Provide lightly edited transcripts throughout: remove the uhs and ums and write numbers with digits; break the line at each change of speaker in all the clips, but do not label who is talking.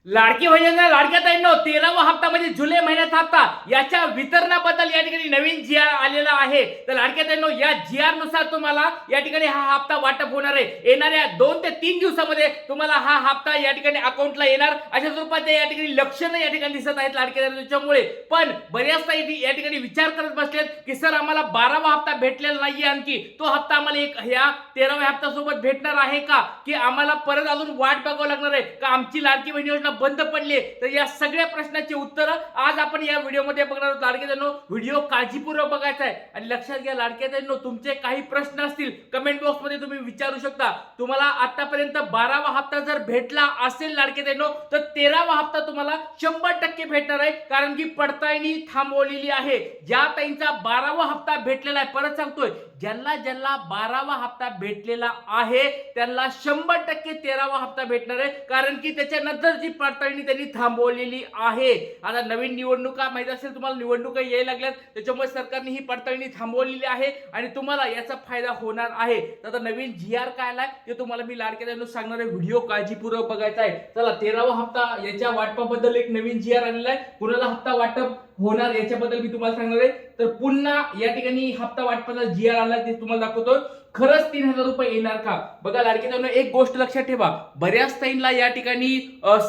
लाडकी बहिणींना लाडक्या ताईंनो 13वा हप्ता म्हणजे जुलै महिन्याचा हप्ता याच्या वितरणाबद्दल या ठिकाणी नवीन जी आर आलेला आहे. तर लाडक्या ताईंनो या जी आर नुसार तुम्हाला या ठिकाणी हा हप्ता वाटप होणार आहे. येणाऱ्या 2 ते 3 दिवसामध्ये तुम्हाला हा हप्ता या ठिकाणी अकाउंटला येणार अशा स्वरूपाचे या ठिकाणी लक्षणं या ठिकाणी दिसत आहेत लाडक्या ताईंच्यामुळे. पण बऱ्याच ताई या ठिकाणी विचार करत बसलेत की सर आम्हाला 12वा हप्ता भेटलेला नाहीये, आणखी तो हप्ता आम्हाला एक ह्या 13व्या हप्त्यासोबत भेटणार आहे का, की आम्हाला परत अजून वाट बघावं लागणार आहे का, आमची लाडकी बहीण योजना बंद पडली. तर या सगळ्या प्रश्नाची उत्तर आज आपण या व्हिडिओमध्ये बघणार आहोत. लाडक्यानो व्हिडिओ काळजीपूर्वक बघायचा आहे आणि लक्षात घ्या लाडक्यानो, तुमचे काही प्रश्न असतील कमेंट बॉक्स मध्ये तुम्ही विचारू शकता. तुम्हाला आतापर्यंत 12वा हप्ता जर भेटला असेल लाडक्यानो, तर 13वा हप्ता तुम्हाला 100% भेटणार आहे, कारण की पडताळणी थांबवलेली आहे. ज्या ताईंचा 12वा हप्ता भेटलेला आहे, परत सांगतोय, ज्यांना 12वा हप्ता भेटलेला आहे त्यांना 100% 13वा हप्ता भेटणार आहे, कारण की त्याच्यानंतरची पडताळणी त्यांनी थांबवलेली आहे. आता नवीन निवडणुका माहिती असेल तुम्हाला, निवडणुका यायला लागल्यात, त्याच्यामुळे सरकारने ही पडताळणी थांबवलेली आहे आणि तुम्हाला याचा फायदा होणार आहे. आता नवीन जी आर काय आलाय ते तुम्हाला मी लाडक्यानो सांगणार आहे. व्हिडिओ काळजीपूर्वक बघायचा आहे. चला 13वा हप्ता याच्या वाटपाबद्दल एक नवीन जी आर आलेला आहे. कुणाला हप्ता वाटप होणार याच्याबद्दल मी तुम्हाला सांगणार आहे. तर पुन्हा या ठिकाणी हप्ता वाटपाचा जी आर आला ते तुम्हाला दाखवतो. खरंच 3000 रुपये येणार का? बघा लाडक्यानो, एक गोष्ट लक्षात ठेवा, बऱ्याच ताईंना या ठिकाणी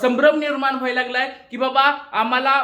संभ्रम निर्माण व्हायला लागलाय की बाबा आम्हाला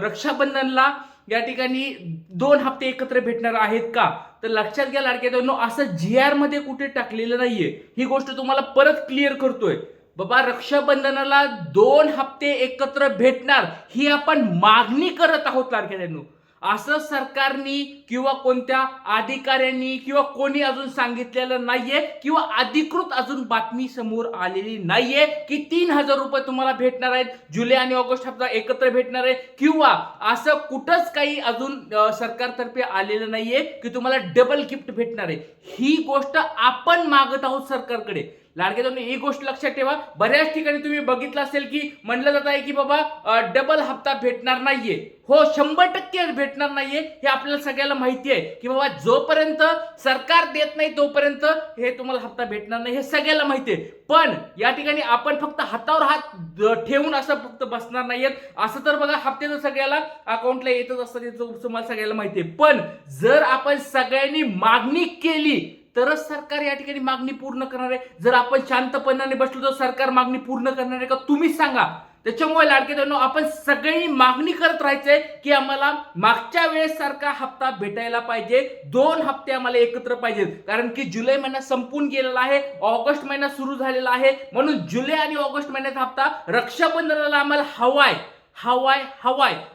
रक्षाबंधनला या ठिकाणी 2 हप्ते एकत्र भेटणार आहेत का? तर लक्षात घ्या लाडक्यानो, असं जी आर मध्ये कुठे टाकलेलं नाहीये. ही गोष्ट तुम्हाला परत क्लिअर करतोय. बाबा रक्षाबंधनाला 2 हप्ते एकत्र भेटणार ही आपण मागणी करत आहोत लाडक्यानो. असं सरकारनी किंवा कोणत्या अधिकाऱ्यांनी किंवा कोणी अजून सांगितलेलं नाहीये किंवा अधिकृत अजून बातमी समोर आलेली नाहीये की 3000 रुपये तुम्हाला भेटणार आहेत, जुलै आणि ऑगस्ट हप्ता एकत्र भेटणार आहे, किंवा असं कुठंच काही अजून सरकारतर्फे आलेलं नाहीये की तुम्हाला डबल गिफ्ट भेटणार आहे. ही गोष्ट आपण मागत आहोत सरकारकडे. लाडक्यानो, ही गोष्ट लक्षात ठेवा. बऱ्याच ठिकाणी तुम्ही बघितलं असेल की म्हणलं जात आहे की बाबा डबल हप्ता भेटणार नाहीये. हो, 100% भेटणार नाहीये, हे आपल्याला सगळ्याला माहिती आहे की बाबा जोपर्यंत सरकार देत नाही तोपर्यंत हे तुम्हाला हप्ता भेटणार नाही, हे सगळ्याला माहिती आहे. पण या ठिकाणी आपण फक्त हातावर हात ठेवून असं फक्त बसणार नाहीयेत. असं तर बघा हप्ते तर सगळ्याला अकाउंटला येतच असतात, तुम्हाला सगळ्याला माहिती आहे. पण जर आपण सगळ्यांनी मागणी केली तरच सरकार या ठिकाणी मागणी पूर्ण करणार आहे. जर आपण शांतपणाने बसलो तर सरकार मागणी पूर्ण करणार आहे का? तुम्हीच सांगा. त्याच्यामुळे लाडक्यानो, आपण सगळ्यांनी मागणी करत राहायचंय की आम्हाला मागच्या वेळेस सारखा हप्ता भेटायला पाहिजे, 2 हप्ते आम्हाला एकत्र पाहिजेत. कारण की जुलै महिना संपून गेलेला आहे, ऑगस्ट महिना सुरू झालेला आहे, म्हणून जुलै आणि ऑगस्ट महिन्याचा हप्ता रक्षाबंधनाला आम्हाला हवाय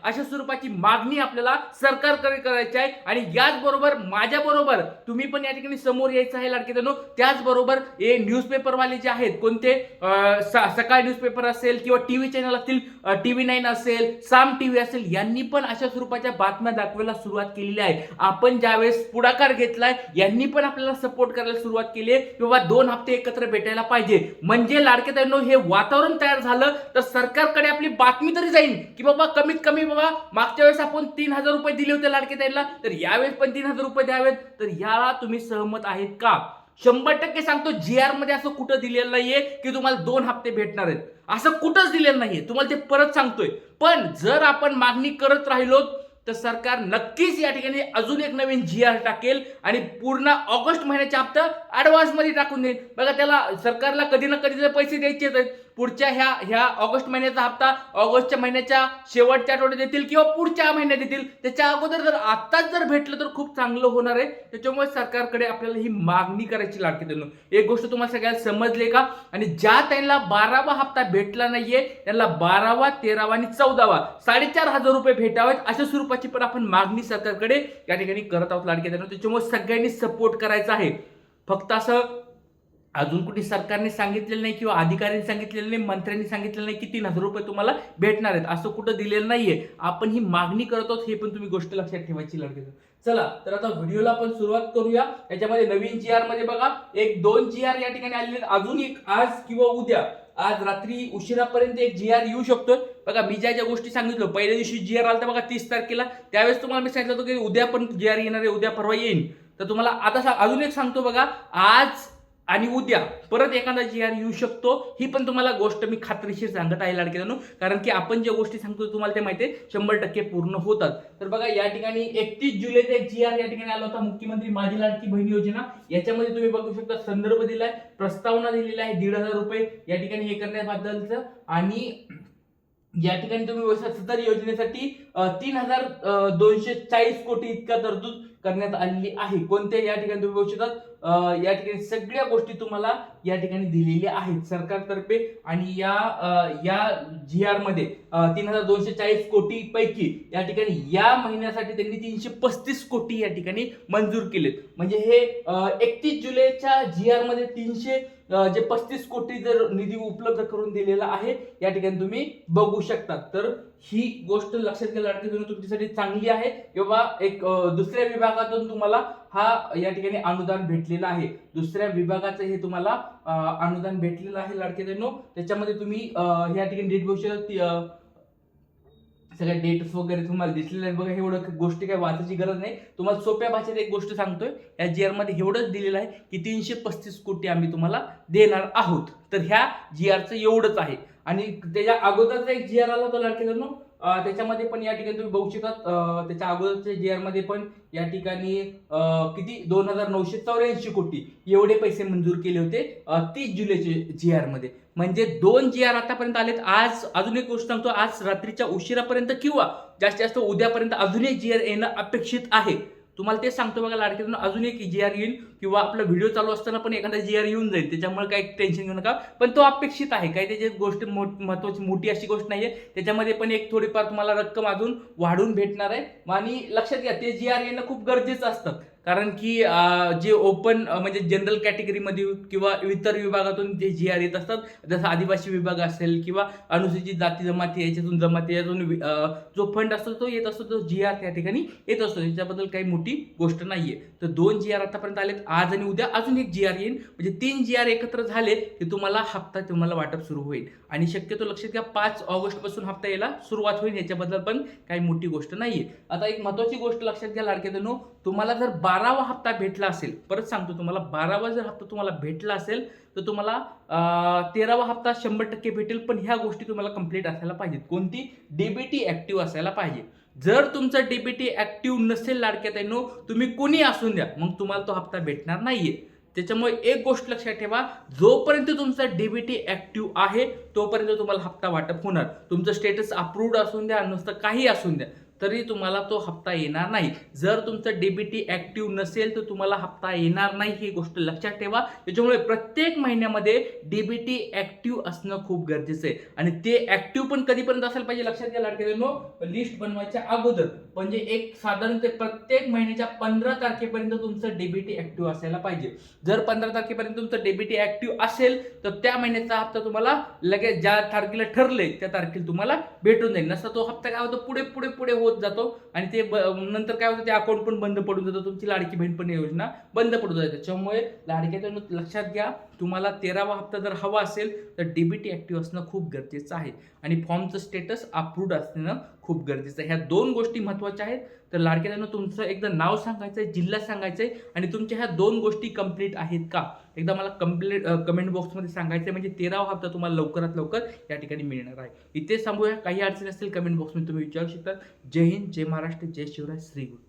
अशा स्वरूपाची मागणी आपल्याला सरकारकडे करायची आहे. आणि याचबरोबर माझ्याबरोबर तुम्ही पण या ठिकाणी समोर यायचं आहे लाडक्यानो. त्याचबरोबर हे न्यूजपेपरवाले जे आहेत, कोणते सकाळ न्यूजपेपर असेल किंवा टीव्ही चॅनल असतील, TV9 असेल, साम टीव्ही असेल, यांनी पण अशा स्वरूपाच्या बातम्या दाखवायला सुरुवात केलेली आहे. आपण ज्यावेळेस पुढाकार घेतलाय यांनी पण आपल्याला सपोर्ट करायला सुरुवात केली आहे किंवा 2 हप्ते एकत्र भेटायला पाहिजे. म्हणजे लाडक्यानो, हे वातावरण तयार झालं तर सरकारकडे आपली बातमी तरी जाईल की बाबा कमीत कमी बाबा मागच्या वेळेस आपण 3000 रुपये दिले होते लाडके ताईंना, तर यावेळेस पण 3000 रुपये द्यावेत. तर याला तुम्ही सहमत आहेत का? 100% सांगतो, जी आर मध्ये असं कुठं दिलेलं नाहीये की तुम्हाला 2 हप्ते भेटणार आहेत. असं कुठंच दिलेलं नाहीये, तुम्हाला ते परत सांगतोय. पण जर आपण मागणी करत राहिलो तर सरकार नक्कीच या ठिकाणी अजून एक नवीन जी आर टाकेल आणि पूर्ण ऑगस्ट महिन्याचा हप्ता ऍडव्हान्स मध्ये टाकून देईल. बघा, त्याला सरकारला कधी ना कधी पैसे द्यायचे आहेत. पुढच्या ह्या ऑगस्ट महिन्याचा हप्ता ऑगस्टच्या महिन्याच्या शेवटच्या आठवड्यात देतील किंवा पुढच्या महिन्यात देतील. त्याच्या अगोदर जर आत्ताच जर भेटलं तर खूप चांगलं होणार आहे. त्याच्यामुळे सरकारकडे आपल्याला ही मागणी करायची लाडकी. एक गोष्ट तुम्हाला सगळ्यांना समजले का? आणि ज्या त्यांना 12वा हप्ता भेटला नाहीये त्यांना 12वा, 13वा आणि 14वा 4500 रुपये भेटावेत अशा स्वरूपाची पण आपण मागणी सरकारकडे या ठिकाणी करत आहोत लाडकी. त्याच्यामुळे सगळ्यांनी सपोर्ट करायचा आहे. फक्त असं अजून कुठे सरकारने सांगितलेलं नाही किंवा अधिकाऱ्यांनी सांगितलेलं नाही, मंत्र्यांनी सांगितलेलं नाही की 3000 रुपये तुम्हाला भेटणार आहेत, असं कुठं दिलेलं नाहीये. आपण ही मागणी करत आहोत, हे पण तुम्ही गोष्ट लक्षात ठेवायची लाडकी. चला तर आता व्हिडिओला आपण सुरुवात करूया. याच्यामध्ये नवीन जी आर मध्ये बघा 1-2 जी आर या ठिकाणी आलेले, अजून एक आज किंवा उद्या, आज रात्री उशिरापर्यंत एक जी आर येऊ शकतोय. बघा, मी ज्या गोष्टी सांगितलो, पहिल्या दिवशी जी आर आला बघा 30 तारखेला, त्यावेळेस तुम्हाला मी सांगितलं होतं की उद्या पण जी आर येणार आहे, उद्या परवा येईल. तर तुम्हाला आता अजून एक सांगतो बघा, आज आणि उद्या परत एखादा GR येऊ शकतो, ही पण तुम्हाला गोष्ट मी खात्रीशीर सांगत आहे लाडक्यानो, कारण की आपण ज्या गोष्टी सांगतो तुम्हाला ते माहिती आहे 100% पूर्ण होतात. तर बघा या ठिकाणी 31 जुलैचा एक GR या ठिकाणी आला होता, मुख्यमंत्री माझी लाडकी बहीण योजना. याच्यामध्ये तुम्ही बघू शकता संदर्भ दिलाय, प्रस्तावना दिलेला आहे 1,500 रुपये या ठिकाणी हे करण्याबद्दलचं. आणि या ठिकाणी तुम्ही सदर योजनेसाठी 3,240 कोटी इतका तरतूद करण्यात आलेली आहे. कोणत्या या ठिकाणी तुम्ही बघू शकता या ठिकाणी सगळ्या गोष्टी तुम्हाला या ठिकाणी दिलेल्या आहेत सरकारतर्फे. आणि या GR मध्ये 3,240 कोटी पैकी या ठिकाणी या महिन्यासाठी त्यांनी 335 कोटी या ठिकाणी मंजूर केलेत. म्हणजे हे 31 जुलैच्या GR मध्ये 35 कोटी जर निधी उपलब्ध करून दिलेला आहे या ठिकाणी तुम्ही बघू शकता. तर ही गोष्ट लक्षात घ्या लाडकी बहीण तुमच्यासाठी चांगली आहे, किंवा एक दुसऱ्या विभागातून तुम्हाला हा या ठिकाणी अनुदान भेटलेलं आहे. दुसऱ्या विभागाचं हे तुम्हाला अनुदान भेटलेलं आहे लाडकी बहिणींनो. त्याच्यामध्ये तुम्ही या ठिकाणी डेट बघू शकता, सगळ्या डेट्स वगैरे तुम्हाला दिसलेले आहेत. बघा एवढं गोष्टी काय वाचायची गरज नाही, तुम्हाला सोप्या भाषेत एक गोष्ट सांगतोय. या GR मध्ये एवढंच दिलेलं आहे की 335 कोटी आम्ही तुम्हाला देणार आहोत. तर ह्या GRचं एवढंच आहे. आणि त्याच्या अगोदरचा एक GR आला होता लाडकी बहिणींनो, त्याच्यामध्ये पण या ठिकाणी तुम्ही बघू शकता त्याच्या अगोदरच्या GR मध्ये पण या ठिकाणी किती 2,984 कोटी एवढे पैसे मंजूर केले होते 30 जुलैच्या GR मध्ये. म्हणजे 2 GR आतापर्यंत आलेत. आज अजून एक गोष्ट सांगतो, आज रात्रीच्या उशिरापर्यंत किंवा जास्तीत जास्त उद्यापर्यंत अजून एक GR येणं अपेक्षित आहे. तुम्हाला ते सांगतो बघा लाडकी बहिणींनो, अजून एक GR येईल, किंवा आपला व्हिडिओ चालू असताना पण एखादा GR येऊन जाईल. त्याच्यामुळे काही टेन्शन घेऊ नका, पण तो अपेक्षित आहे. काही त्याची गोष्ट महत्वाची मोठी अशी गोष्ट नाहीये. त्याच्यामध्ये पण एक थोडीफार तुम्हाला रक्कम अजून वाढून भेटणार आहे. आणि लक्षात घ्या ते GR येणं खूप गरजेचं असतं, कारण की जे ओपन म्हणजे जनरल कॅटेगरीमध्ये किंवा इतर विभागातून जे GR येत असतात, जसं आदिवासी विभाग असेल किंवा अनुसूचित जाती जमाती याच्यातून जो फंड असतो तो येत असतो, तो GR त्या ठिकाणी येत असतो. त्याच्याबद्दल काही मोठी गोष्ट नाहीये. तर 2 GR आतापर्यंत आलेत, आज आणि उद्या अजून एक GR येईल. म्हणजे 3 GR एकत्र झाले की तुम्हाला हप्ता तुम्हाला वाटप सुरू होईल. आणि शक्यतो लक्षात घ्या 5 ऑगस्ट पासून हप्ता यायला सुरुवात होईल. याच्याबद्दल पण काही मोठी गोष्ट नाहीये. आता एक महत्वाची गोष्ट लक्षात घ्या लाडक्या बहिणींनो, तुम्हाला जर 12वा हप्ता भेटला असेल, परत सांगतो तुम्हाला 12वा जर हप्ता तुम्हाला भेटला असेल तर तुम्हाला 13वा हप्ता 100% भेटेल. पण ह्या गोष्टी तुम्हाला कंप्लीट असायला पाहिजेत. कोणती? DBT ऍक्टिव्ह असायला पाहिजे. जर तुमचा DBT ऍक्टिव्ह नसेल लाडक्या बहिणींनो, तुम्ही कोणी असून द्या, मग तुम्हाला तो हप्ता भेटणार नाहीये. त्याच्यामुळे एक गोष्ट लक्षात ठेवा, जोपर्यंत तुमचा DBT ऍक्टिव्ह आहे तोपर्यंत तुम्हाला हप्ता वाटप होणार. तुमचं स्टेटस अप्रूव्ड असून द्या, नुसतं काही असून द्या, तरी तुम्हाला तो हप्ता येणार नाही. जर तुमचं DBT ऍक्टिव्ह नसेल तर तुम्हाला हप्ता येणार नाही, ही गोष्ट लक्षात ठेवा. त्याच्यामुळे प्रत्येक महिन्यामध्ये DBT ऍक्टिव्ह असणं खूप गरजेचं आहे. आणि ते ऍक्टिव्ह पण कधीपर्यंत असायला पाहिजे लक्षात घ्या लाडक्या बहिणींनो, लिस्ट बनवायच्या अगोदर. म्हणजे एक साधारण ते प्रत्येक महिन्याच्या 15 तारखेपर्यंत तुमचं DBT ऍक्टिव्ह असायला पाहिजे. जर 15 तारखेपर्यंत तुमचं DBT ऍक्टिव्ह असेल तर त्या महिन्याचा हप्ता तुम्हाला लगेच ज्या तारखेला ठरले त्या तारखेला तुम्हाला भेटून जाईल. नसता तो हप्ता काय होतो पुढे पुढे पुढे होत जातो, आणि ते नंतर काय होतं, ते अकाउंट पण बंद पडून जातं, तुमची लाडकी बहीण पण योजना बंद पडून जाते. त्याच्यामुळे लाडक्या लक्षात घ्या, तुम्हाला 13वा हप्ता जर हवा असेल तर DBT ऍक्टिव्ह असणं खूप गरजेचं आहे. आणि फॉर्मचं स्टेटस अप्रूव्ड असणं खूप गरजेचं आहे. ह्या 2 गोष्टी महत्त्वाच्या आहेत. तर लाडक्यानं तुमचं एकदा नाव सांगायचंय, जिल्हा सांगायचंय, आणि तुमच्या ह्या 2 गोष्टी कंप्लीट आहेत का एकदा मला कमेंट बॉक्समध्ये सांगायचं. म्हणजे 13वा हप्ता तुम्हाला लवकरात लवकर या ठिकाणी मिळणार आहे. इथे सांगूया, काही अडचणी असतील कमेंट बॉक्समध्ये तुम्ही विचारू शकता. जय हिंद, जय महाराष्ट्र, जय शिवराय, श्री गुरु.